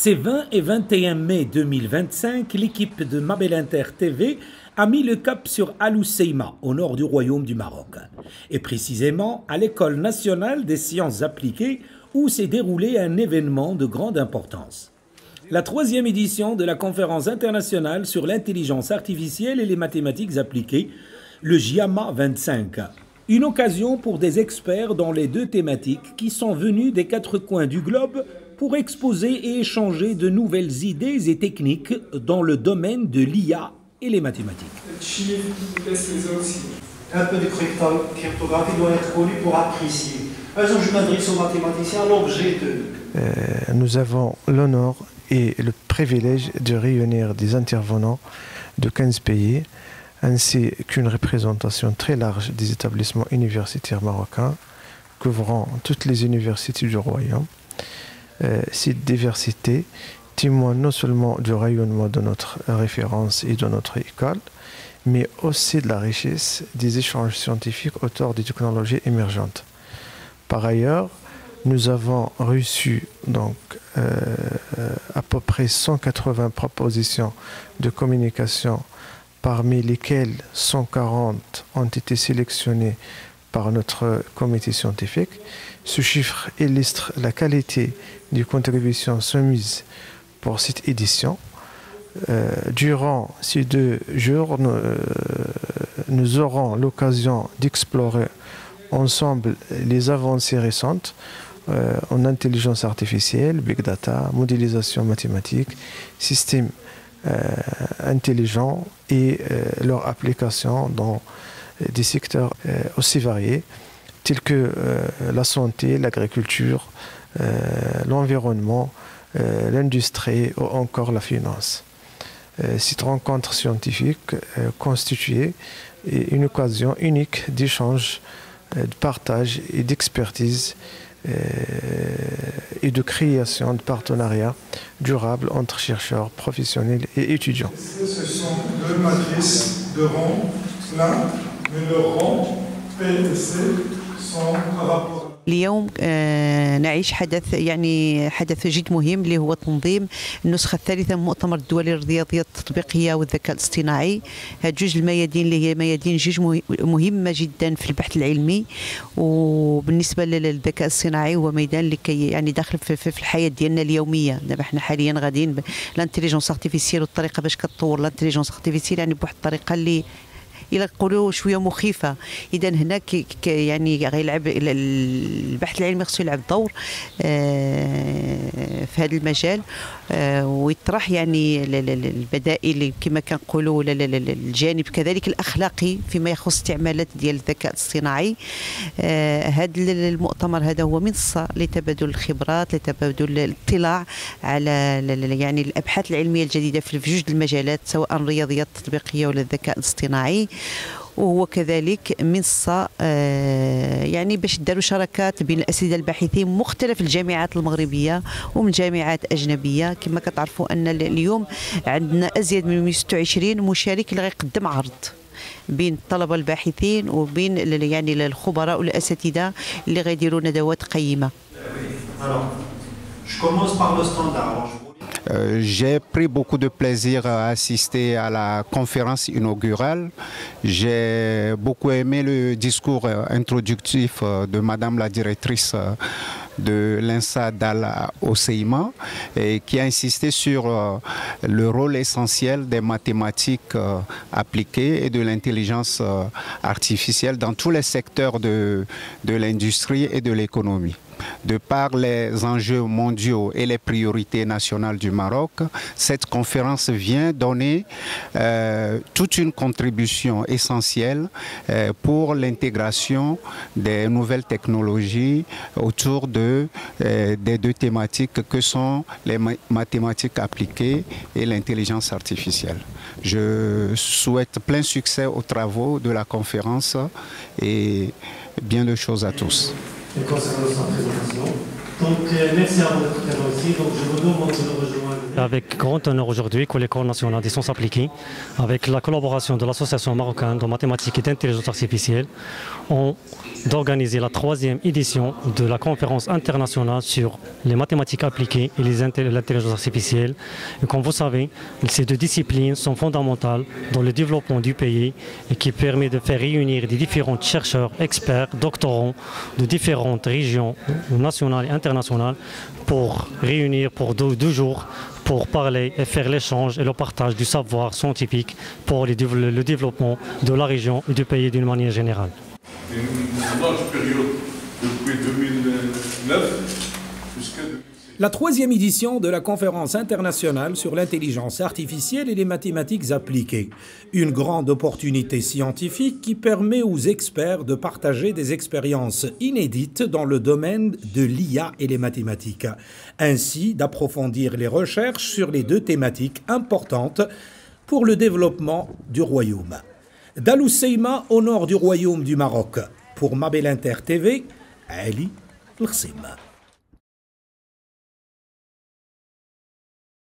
Ces 20 et 21 mai 2025, l'équipe de Mabel Inter TV a mis le cap sur Al Hoceima, au nord du Royaume du Maroc, et précisément à l'École nationale des sciences appliquées où s'est déroulé un événement de grande importance. La 3e édition de la conférence internationale sur l'intelligence artificielle et les mathématiques appliquées, le JIAMA 25. Une occasion pour des experts dans les 2 thématiques qui sont venus des 4 coins du globe pour exposer et échanger de nouvelles idées et techniques dans le domaine de l'IA et les mathématiques. Un peu de cryptographie doit être connu pour apprécier. Par exemple, je m'adresse aux mathématiciens, l'objet de... Nous avons l'honneur et le privilège de réunir des intervenants de 15 pays, ainsi qu'une représentation très large des établissements universitaires marocains, couvrant toutes les universités du Royaume. Cette diversité témoigne non seulement du rayonnement de notre référence et de notre école, mais aussi de la richesse des échanges scientifiques autour des technologies émergentes. Par ailleurs, nous avons reçu donc, à peu près 180 propositions de communication, parmi lesquelles 140 ont été sélectionnées par notre comité scientifique. Ce chiffre illustre la qualité des contributions soumises pour cette édition. Durant ces 2 jours, nous aurons l'occasion d'explorer ensemble les avancées récentes en intelligence artificielle, big data, modélisation mathématique, systèmes intelligents et leur application dans des secteurs aussi variés tels que la santé, l'agriculture, l'environnement, l'industrie ou encore la finance. Cette rencontre scientifique constituait une occasion unique d'échange, de partage et d'expertise et de création de partenariats durables entre chercheurs, professionnels et étudiants. Ce sont 2 matrices de rang plein, mais le rang P et C sont par rapport. اليوم نعيش حدث جد مهم اللي هو تنظيم النسخة الثالثة من مؤتمر الدولي للرياضيات التطبيقية والذكاء الاصطناعي. هاد 2 الميادين اللي هي ميادين جد مهمة جدا في البحث العلمي، وبالنسبة للذكاء الاصطناعي هو ميدان اللي كي داخل في الحياة ديالنا اليومية. دابا حنا حاليا غاديين لانتيليجونس ارتيفيسيال والطريقة باش كتطور لانتيليجونس ارتيفيسيال بواحد الطريقة اللي إلا نقولوا شويه مخيفه. اذا هنا غيلعب البحث العلمي خصو يلعب دور في هذا المجال، ويطرح البدائل كما كنقولوا الجانب كذلك الاخلاقي فيما يخص استعمالات ديال الذكاء الاصطناعي. هذا المؤتمر هذا هو منصه لتبادل الخبرات، لتبادل الاطلاع على الابحاث العلميه الجديده في 2 المجالات، سواء الرياضيات التطبيقيه ولا الذكاء الاصطناعي. وهو كذلك منصة باش داروا شراكات بين الأساتذة الباحثين من مختلف الجامعات المغربية ومن جامعات أجنبية. كما كتعرفوا أن اليوم عندنا أزيد من 126 مشارك اللي غيقدم عرض بين الطلبة الباحثين وبين الخبراء والأساتذة اللي غيديروا ندوات قيمة. J'ai pris beaucoup de plaisir à assister à la conférence inaugurale. J'ai beaucoup aimé le discours introductif de Madame la directrice de l'INSA d'Al Hoceima, qui a insisté sur le rôle essentiel des mathématiques appliquées et de l'intelligence artificielle dans tous les secteurs de l'industrie et de l'économie. De par les enjeux mondiaux et les priorités nationales du Maroc, cette conférence vient donner toute une contribution essentielle pour l'intégration des nouvelles technologies autour des 2 thématiques que sont les mathématiques appliquées et l'intelligence artificielle. Je souhaite plein succès aux travaux de la conférence et bien de choses à tous. Et concernant sa présentation, Donc, merci à vous d'être présent ici. Donc, je vous demande de nous rejoindre. Avec grand honneur aujourd'hui que l'École nationale des sciences appliquées, avec la collaboration de l'Association marocaine de mathématiques et d'intelligence artificielle, ont d'organiser la 3e édition de la conférence internationale sur les mathématiques appliquées et l'intelligence artificielle. Et comme vous savez, ces deux disciplines sont fondamentales dans le développement du pays et qui permet de faire réunir des différents chercheurs, experts, doctorants de différentes régions nationales et internationales pour réunir pour deux jours pour parler et faire l'échange et le partage du savoir scientifique pour le développement de la région et du pays d'une manière générale. Une large période depuis 2009 jusqu'à 2006. La 3e édition de la conférence internationale sur l'intelligence artificielle et les mathématiques appliquées. Une grande opportunité scientifique qui permet aux experts de partager des expériences inédites dans le domaine de l'IA et les mathématiques. Ainsi, d'approfondir les recherches sur les deux thématiques importantes pour le développement du royaume. D'Al Hoceima au nord du royaume du Maroc. Pour Mabel Inter TV, Ali Lkhsima.